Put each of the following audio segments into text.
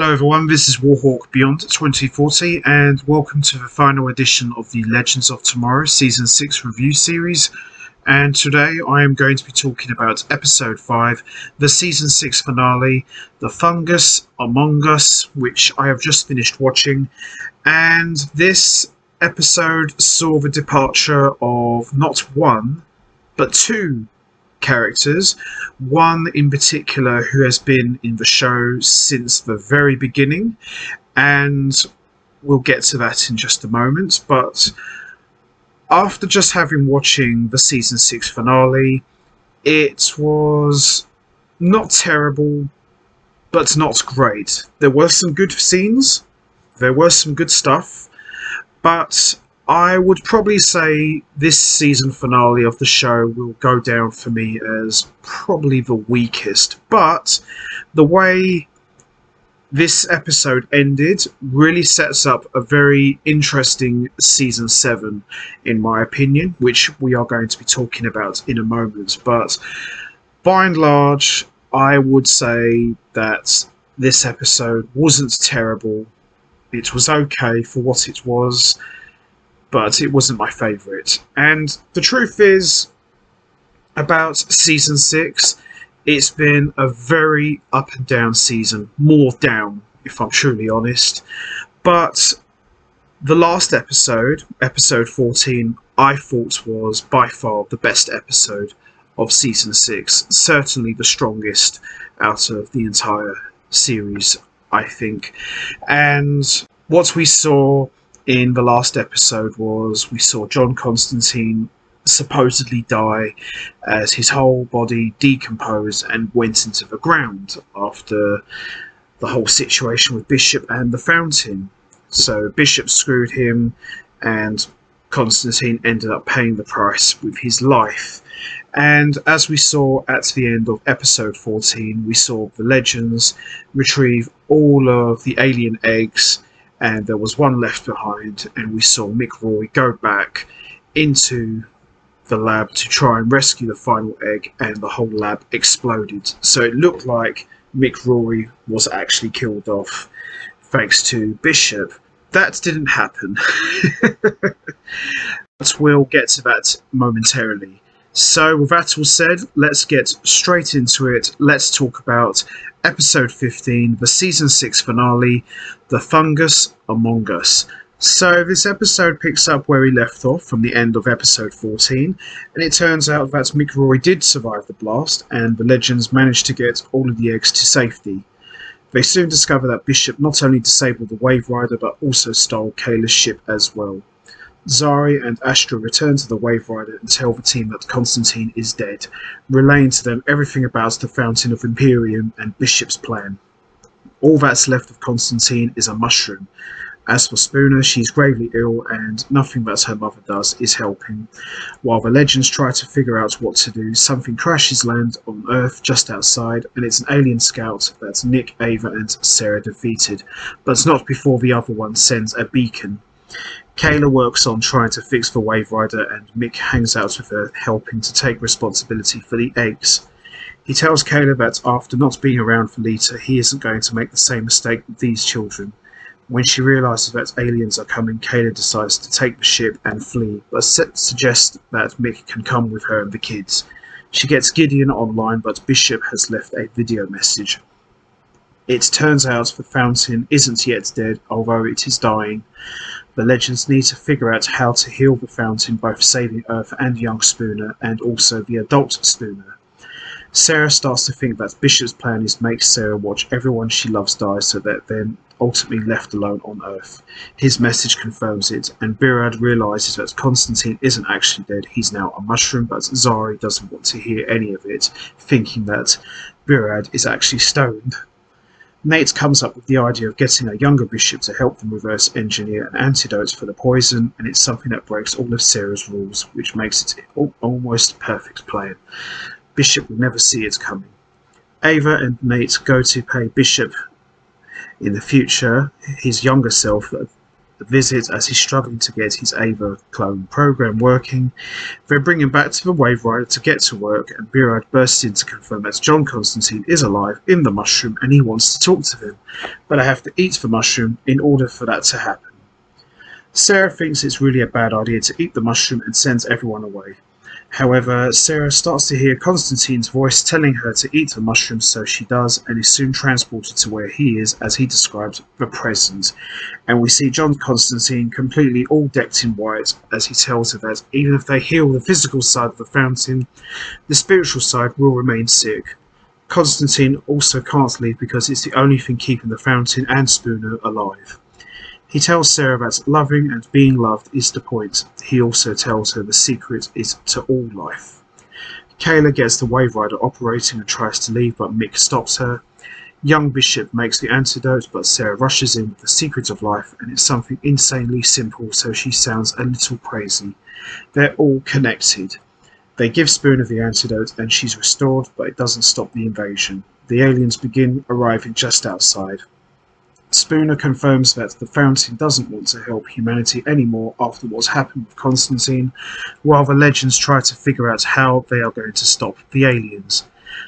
Hello everyone, this is Warhawk Beyond 2040 and welcome to the final edition of the Legends of Tomorrow Season 6 review series. And today I am going to be talking about Episode 5, the Season 6 finale, the Fungus Amongus, which I have just finished watching. And this episode saw the departure of not one, but two characters. One in particular who has been in the show since the very beginning, and we'll get to that in just a moment. But after just having watching the season 6 finale, it was not terrible, but not great. There were some good scenes, there was some good stuff, but I would probably say this season finale of the show will go down for me as probably the weakest. But the way this episode ended really sets up a very interesting season 7, in my opinion, which we are going to be talking about in a moment. But by and large, I would say that this episode wasn't terrible. It was okay for what it was, but it wasn't my favourite. And the truth is, about Season 6, it's been a very up and down season. More down, if I'm truly honest. But the last episode, episode 14, I thought was by far the best episode of Season 6. Certainly the strongest out of the entire series, I think. And what we saw in the last episode was we saw John Constantine supposedly die as his whole body decomposed and went into the ground after the whole situation with Bishop and the fountain. So Bishop screwed him and Constantine ended up paying the price with his life. And as we saw at the end of episode 14, we saw the Legends retrieve all of the alien eggs, and there was one left behind, and we saw Mick Rory go back into the lab to try and rescue the final egg, and the whole lab exploded. So it looked like Mick Rory was actually killed off thanks to Bishop. That didn't happen. But we'll get to that momentarily. So with that all said, let's get straight into it. Let's talk about episode 15, the season 6 finale, the Fungus Amongus. So this episode picks up where he left off from the end of episode 14, and it turns out that Mick Rory did survive the blast, and the Legends managed to get all of the eggs to safety. They soon discover that Bishop not only disabled the Wave Rider, but also stole Kayla's ship as well. Zari and Astra return to the Wave Rider and tell the team that Constantine is dead, relaying to them everything about the Fountain of Imperium and Bishop's plan. All that's left of Constantine is a mushroom. As for Spooner, she's gravely ill and nothing that her mother does is helping. While the Legends try to figure out what to do, something crashes land on Earth just outside, and it's an alien scout that Nick, Ava and Sarah defeated, but not before the other one sends a beacon. Kayla works on trying to fix the Wave Rider, and Mick hangs out with her, helping to take responsibility for the eggs. He tells Kayla that after not being around for Lita, he isn't going to make the same mistake with these children. When she realises that aliens are coming, Kayla decides to take the ship and flee, but suggests that Mick can come with her and the kids. She gets Gideon online, but Bishop has left a video message. It turns out the Fountain isn't yet dead, although it is dying. The Legends need to figure out how to heal the Fountain, both saving Earth and young Spooner, and also the adult Spooner. Sarah starts to think that Bishop's plan is to make Sarah watch everyone she loves die so that they're ultimately left alone on Earth. His message confirms it, and Birad realises that Constantine isn't actually dead, he's now a mushroom, but Zari doesn't want to hear any of it, thinking that Birad is actually stoned. Nate comes up with the idea of getting a younger Bishop to help them reverse engineer an antidote for the poison, and it's something that breaks all of Sarah's rules, which makes it almost a perfect plan. Bishop will never see it coming. Ava and Nate go to pay Bishop in the future, his younger self, the visit as he's struggling to get his Ava clone program working. They bring him back to the Wave Rider to get to work, and Birad bursts in to confirm that John Constantine is alive in the mushroom and he wants to talk to them, but I have to eat the mushroom in order for that to happen. Sarah thinks it's really a bad idea to eat the mushroom and sends everyone away. However, Sarah starts to hear Constantine's voice telling her to eat the mushroom, so she does, and is soon transported to where he is, as he describes the present. And we see John Constantine completely all decked in white, as he tells her that even if they heal the physical side of the fountain, the spiritual side will remain sick. Constantine also can't leave because it's the only thing keeping the fountain and Spooner alive. He tells Sarah that loving and being loved is the point. He also tells her the secret is to all life. Kayla gets the Wave Rider operating and tries to leave, but Mick stops her. Young Bishop makes the antidote, but Sarah rushes in with the secret of life, and it's something insanely simple, so she sounds a little crazy. They're all connected. They give Spooner the antidote, and she's restored, but it doesn't stop the invasion. The aliens begin arriving just outside. Spooner confirms that the Fountain doesn't want to help humanity anymore after what's happened with Constantine, while the Legends try to figure out how they are going to stop the aliens.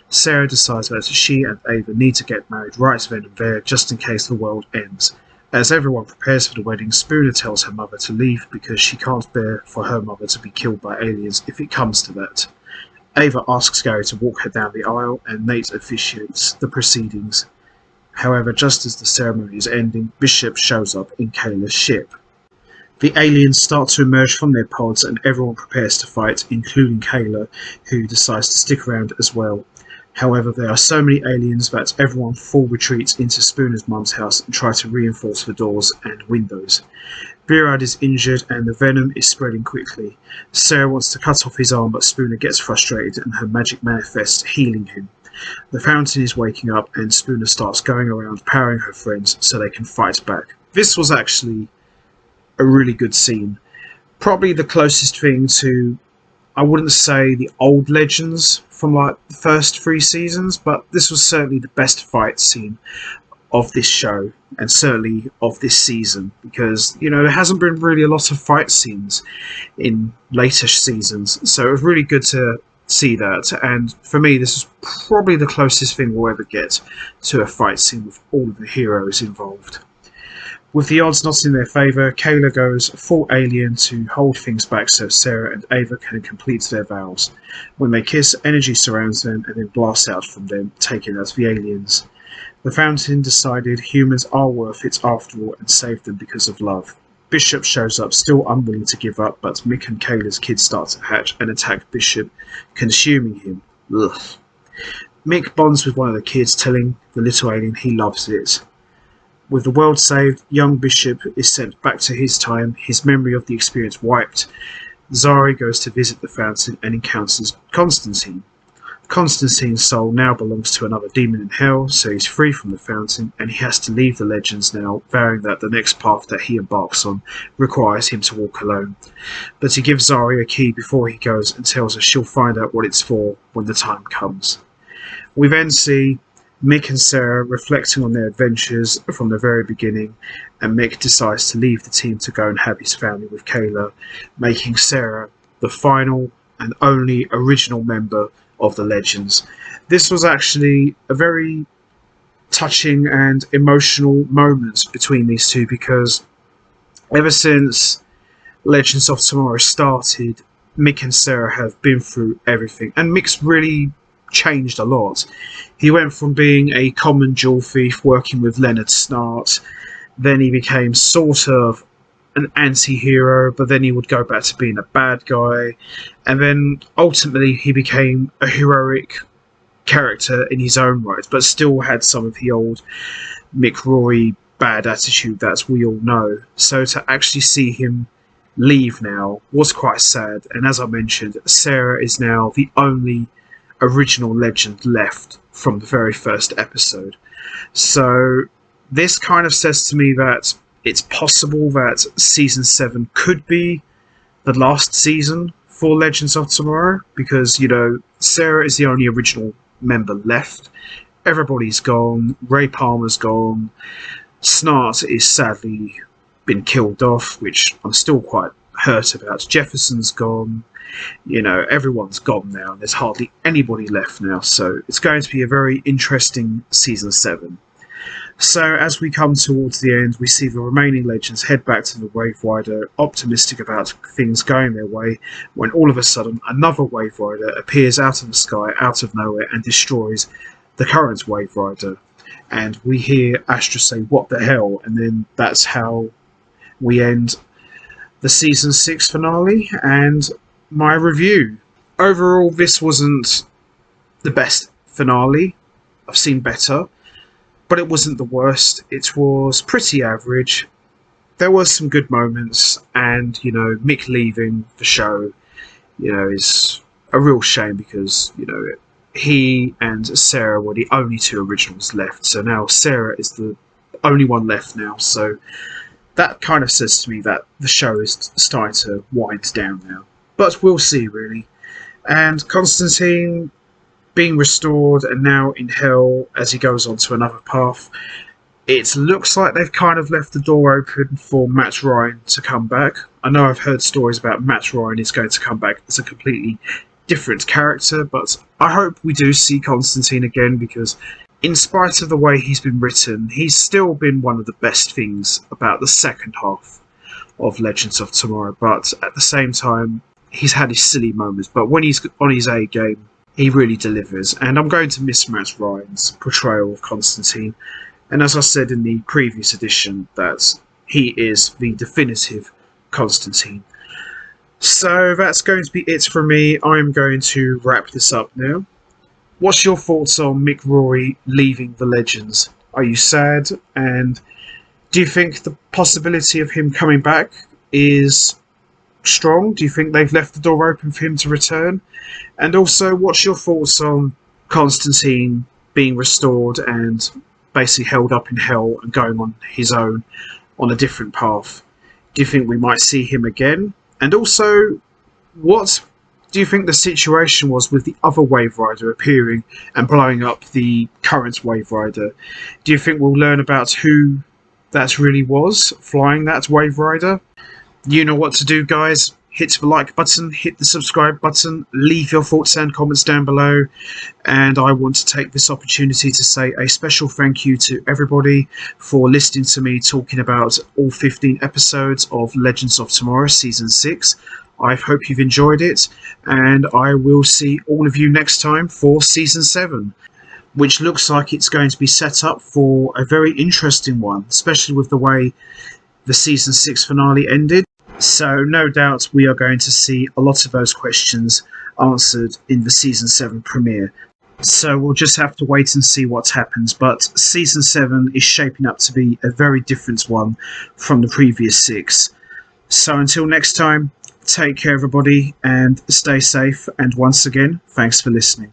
Sarah decides that she and Ava need to get married right then and there, just in case the world ends. As everyone prepares for the wedding, Spooner tells her mother to leave because she can't bear for her mother to be killed by aliens if it comes to that. Ava asks Gary to walk her down the aisle, and Nate officiates the proceedings. However, just as the ceremony is ending, Bishop shows up in Kayla's ship. The aliens start to emerge from their pods and everyone prepares to fight, including Kayla, who decides to stick around as well. However, there are so many aliens that everyone full retreats into Spooner's mum's house and try to reinforce the doors and windows. Birad is injured and the venom is spreading quickly. Sarah wants to cut off his arm, but Spooner gets frustrated and her magic manifests, healing him. The Fountain is waking up and Spooner starts going around powering her friends so they can fight back. This was actually a really good scene. Probably the closest thing to, I wouldn't say the old Legends from like the first 3 seasons, but this was certainly the best fight scene of this show and certainly of this season, because there hasn't been really a lot of fight scenes in later seasons, so it was really good to see that. And for me, this is probably the closest thing we'll ever get to a fight scene with all of the heroes involved. With the odds not in their favour, Kayla goes full alien to hold things back so Sarah and Ava can complete their vows. When they kiss, energy surrounds them and then blasts out from them, taking out the aliens. The Fountain decided humans are worth it after all and saved them because of love. Bishop shows up, still unwilling to give up, but Mick and Kayla's kids start to hatch and attack Bishop, consuming him. Ugh. Mick bonds with one of the kids, telling the little alien he loves it. With the world saved, young Bishop is sent back to his time, his memory of the experience wiped. Zari goes to visit the Fountain and encounters Constantine. Constantine's soul now belongs to another demon in hell, so he's free from the Fountain, and he has to leave the Legends now, vowing that the next path that he embarks on requires him to walk alone. But he gives Zari a key before he goes and tells her she'll find out what it's for when the time comes. We then see Mick and Sarah reflecting on their adventures from the very beginning, and Mick decides to leave the team to go and have his family with Kayla, making Sarah the final and only original member of the Legends. This was actually a very touching and emotional moment between these two, because ever since Legends of Tomorrow started, Mick and Sarah have been through everything, and Mick's really changed a lot. He went from being a common jewel thief working with Leonard Snart, then he became sort of an anti-hero, but then he would go back to being a bad guy, and then ultimately he became a heroic character in his own right, but still had some of the old Mick Rory bad attitude that we all know. So to actually see him leave now was quite sad, and as I mentioned, Sarah is now the only original Legend left from the very first episode. So this kind of says to me that it's possible that Season 7 could be the last season for Legends of Tomorrow, because, Sarah is the only original member left. Everybody's gone. Ray Palmer's gone. Snart is sadly been killed off, which I'm still quite hurt about. Jefferson's gone. You know, everyone's gone now. There's hardly anybody left now. So it's going to be a very interesting season 7. So as we come towards the end, we see the remaining legends head back to the Wave Rider, optimistic about things going their way, when all of a sudden another Wave Rider appears out of the sky, out of nowhere, and destroys the current Wave Rider. And we hear Astra say, "What the hell?" And then that's how we end the season 6 finale and my review. Overall, this wasn't the best finale. I've seen better. But it wasn't the worst. It was pretty average. There was some good moments, and, you know, Mick leaving the show, you know, is a real shame because, you know, he and Sarah were the only 2 originals left. So now Sarah is the only one left now. So that kind of says to me that the show is starting to wind down now. But we'll see, really. And Constantine being restored and now in hell as he goes on to another path. It looks like they've kind of left the door open for Matt Ryan to come back. I know I've heard stories about Matt Ryan is going to come back as a completely different character, but I hope we do see Constantine again, because in spite of the way he's been written, he's still been one of the best things about the second half of Legends of Tomorrow. But at the same time, he's had his silly moments, but when he's on his A game, he really delivers, and I'm going to miss Matt Ryan's portrayal of Constantine. And as I said in the previous edition, that he is the definitive Constantine. So that's going to be it from me. I'm going to wrap this up now. What's your thoughts on Mick Rory leaving the Legends? Are you sad? And do you think the possibility of him coming back is strong? Do you think they've left the door open for him to return? And also, what's your thoughts on Constantine being restored and basically held up in hell and going on his own on a different path? Do you think we might see him again? And also, what do you think the situation was with the other Wave Rider appearing and blowing up the current Wave Rider? Do you think we'll learn about who that really was flying that Wave Rider? You know what to do, guys. Hit the like button, hit the subscribe button, leave your thoughts and comments down below. And I want to take this opportunity to say a special thank you to everybody for listening to me talking about all 15 episodes of Legends of Tomorrow Season 6. I hope you've enjoyed it, and I will see all of you next time for Season 7, which looks like it's going to be set up for a very interesting one, especially with the way the Season 6 finale ended. So no doubt we are going to see a lot of those questions answered in the Season 7 premiere. So we'll just have to wait and see what happens. But Season 7 is shaping up to be a very different one from the previous 6. So until next time, take care everybody and stay safe. And once again, thanks for listening.